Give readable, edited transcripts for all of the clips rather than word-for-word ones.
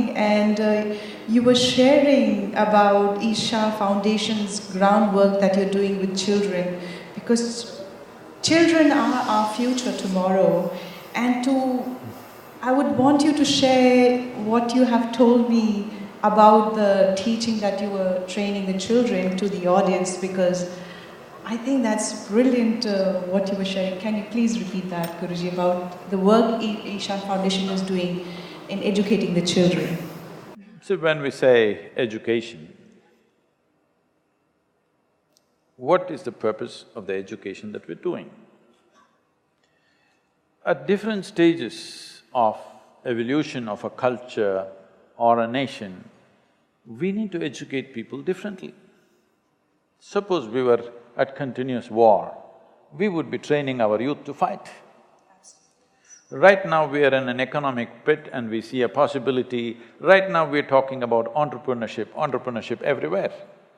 coming and you were sharing about Isha Foundation's groundwork that you're doing with children, because children are our future tomorrow. And I would want you to share what you have told me about the teaching that you were training the children to the audience, because I think that's brilliant what you were sharing. Can you please repeat that, Guruji, about the work Isha Foundation is doing in educating the children? So when we say education, what is the purpose of the education that we're doing? At different stages of evolution of a culture or a nation, we need to educate people differently. Suppose we were at continuous war, we would be training our youth to fight. Right now we are in an economic pit and we see a possibility. Right now we're talking about entrepreneurship everywhere.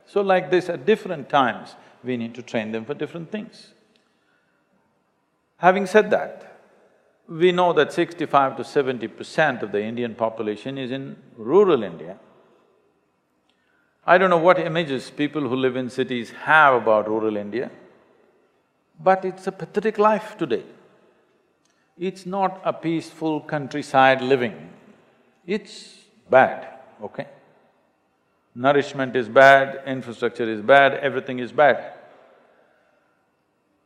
So like this, at different times, we need to train them for different things. Having said that, we know that 65 to 70% of the Indian population is in rural India. I don't know what images people who live in cities have about rural India, but it's a pathetic life today. It's not a peaceful countryside living, it's bad, okay? Nourishment is bad, infrastructure is bad, everything is bad.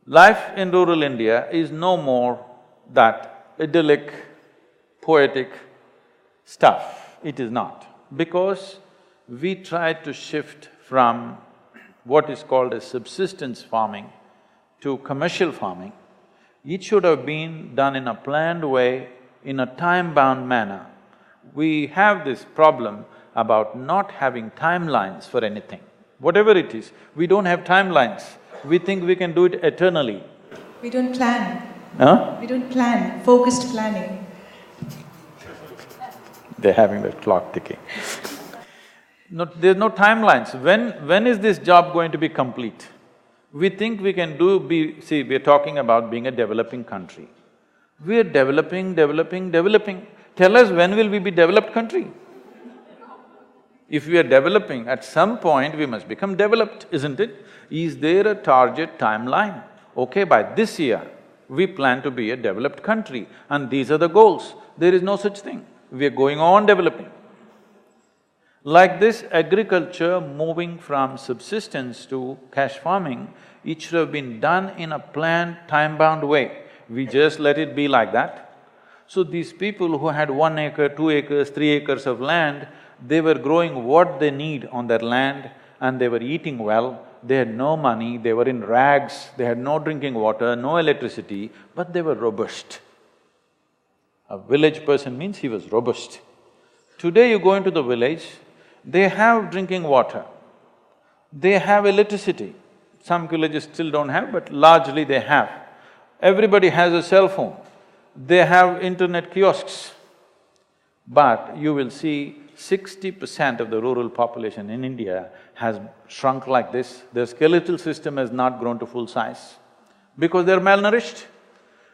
Life in rural India is no more that idyllic, poetic stuff, it is not. Because we tried to shift from what is called as subsistence farming to commercial farming. It should have been done in a planned way, in a time-bound manner. We have this problem about not having timelines for anything. Whatever it is, we don't have timelines. We think we can do it eternally. We don't plan. Huh? We don't plan, focused planning. They're having that clock ticking. No, there's no timelines. When is this job going to be complete? We think we can see, we're talking about being a developing country. We're developing. Tell us, when will we be developed country? If we are developing, at some point we must become developed, isn't it? Is there a target timeline? Okay, by this year, we plan to be a developed country and these are the goals. There is no such thing. We are going on developing. Like this, agriculture moving from subsistence to cash farming, it should have been done in a planned, time-bound way. We just let it be like that. So these people who had 1 acre, 2 acres, 3 acres of land, they were growing what they need on their land and they were eating well. They had no money, they were in rags, they had no drinking water, no electricity, but they were robust. A village person means he was robust. Today you go into the village, they have drinking water, they have electricity. Some villages still don't have, but largely they have. Everybody has a cell phone, they have internet kiosks. But you will see 60% of the rural population in India has shrunk like this. Their skeletal system has not grown to full size because they're malnourished.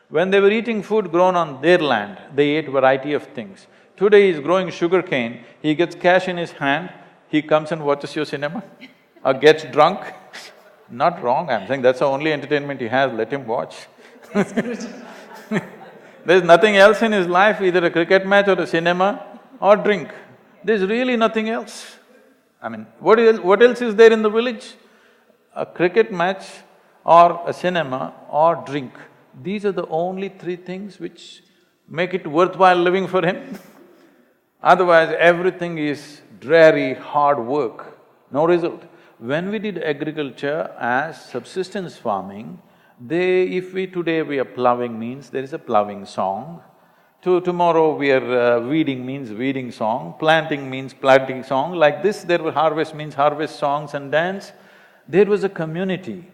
When they were eating food grown on their land, they ate variety of things. Today he's growing sugarcane, he gets cash in his hand, he comes and watches your cinema or gets drunk. Not wrong, I'm saying that's the only entertainment he has, let him watch. There's nothing else in his life, either a cricket match or a cinema or drink. There's really nothing else. I mean, what else is there in the village? A cricket match or a cinema or drink. These are the only 3 things which make it worthwhile living for him. Otherwise, everything is dreary, hard work, no result. When we did agriculture as subsistence farming, today we are ploughing means there is a ploughing song. Tomorrow we are weeding means weeding song, planting means planting song. Like this, there were harvest means harvest songs and dance. There was a community.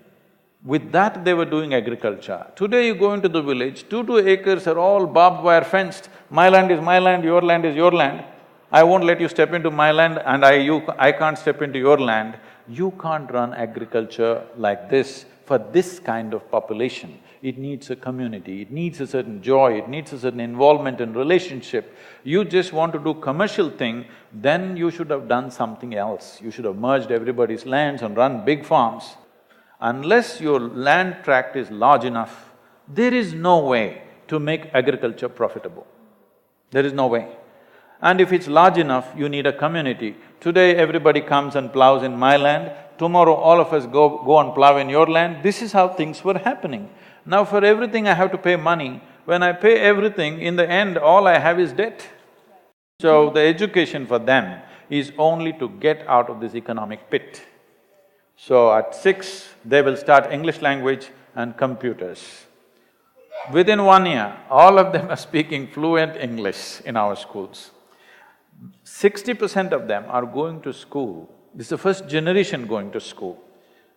With that, they were doing agriculture. Today you go into the village, 2 acres are all barbed wire fenced. My land is my land, your land is your land. I won't let you step into my land and I can't step into your land. You can't run agriculture like this for this kind of population. it needs a community, it needs a certain joy, it needs a certain involvement and relationship. You just want to do commercial thing, then you should have done something else. You should have merged everybody's lands and run big farms. Unless your land tract is large enough, there is no way to make agriculture profitable. There is no way. And if it's large enough, you need a community. Today everybody comes and plows in my land, tomorrow all of us go and plow in your land. This is how things were happening. Now for everything I have to pay money. When I pay everything, in the end all I have is debt. So the education for them is only to get out of this economic pit. So at 6, they will start English language and computers. Within 1 year, all of them are speaking fluent English in our schools. 60% of them are going to school. This is the first generation going to school,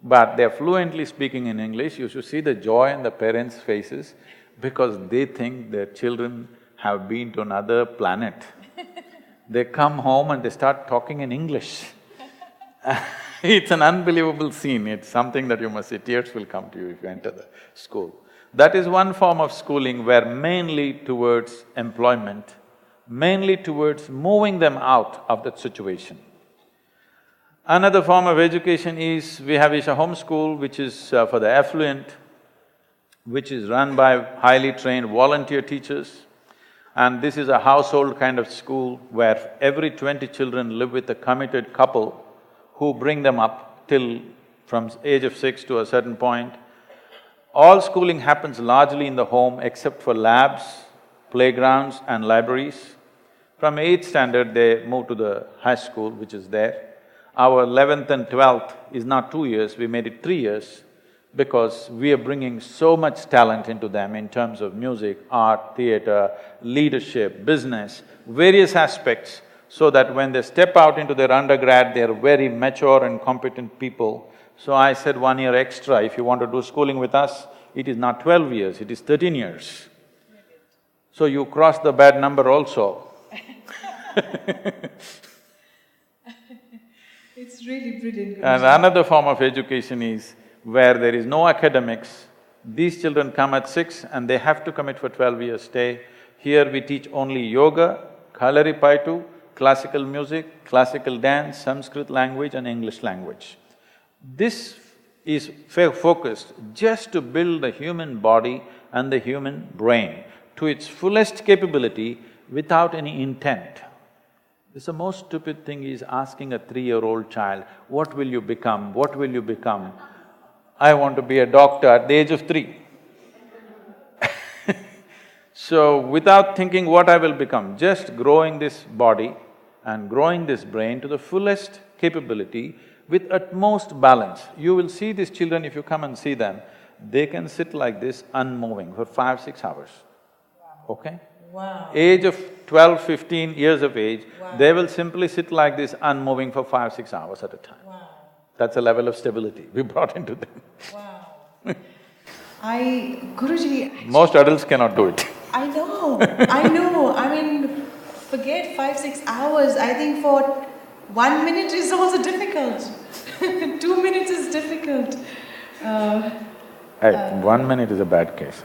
but they're fluently speaking in English. You should see the joy in the parents' faces because they think their children have been to another planet. They come home and they start talking in English. It's an unbelievable scene, it's something that you must see, tears will come to you if you enter the school. That is one form of schooling where mainly towards employment, mainly towards moving them out of that situation. Another form of education is, we have Isha Home School, which is for the affluent, which is run by highly trained volunteer teachers. And this is a household kind of school where every 20 children live with a committed couple who bring them up till from age of 6 to a certain point. All schooling happens largely in the home except for labs, playgrounds and libraries. From 8th standard, they move to the high school, which is there. Our 11th and 12th is not 2 years, we made it 3 years because we are bringing so much talent into them in terms of music, art, theatre, leadership, business, various aspects, so that when they step out into their undergrad, they are very mature and competent people. So I said 1 year extra, if you want to do schooling with us, it is not 12 years, it is 13 years. So you cross the bad number also. It's really brilliant. And another form of education is where there is no academics. These children come at 6 and they have to commit for 12 years stay. Here we teach only yoga, kalaripaitu, classical music, classical dance, Sanskrit language and English language. This is focused just to build the human body and the human brain to its fullest capability without any intent. This the most stupid thing is asking a 3-year-old child, what will you become, what will you become? I want to be a doctor at the age of 3. So without thinking what I will become, just growing this body and growing this brain to the fullest capability with utmost balance. You will see these children, if you come and see them, they can sit like this unmoving for 5–6 hours, okay? Wow. Age of 12, 15 years of age, Wow. they will simply sit like this unmoving for 5–6 hours at a time. Wow. That's a level of stability we brought into them. Wow. Guruji… Most adults cannot do it. I know, I mean, forget 5–6 hours, I think for 1 minute is also difficult. 2 minutes is difficult. 1 minute is a bad case.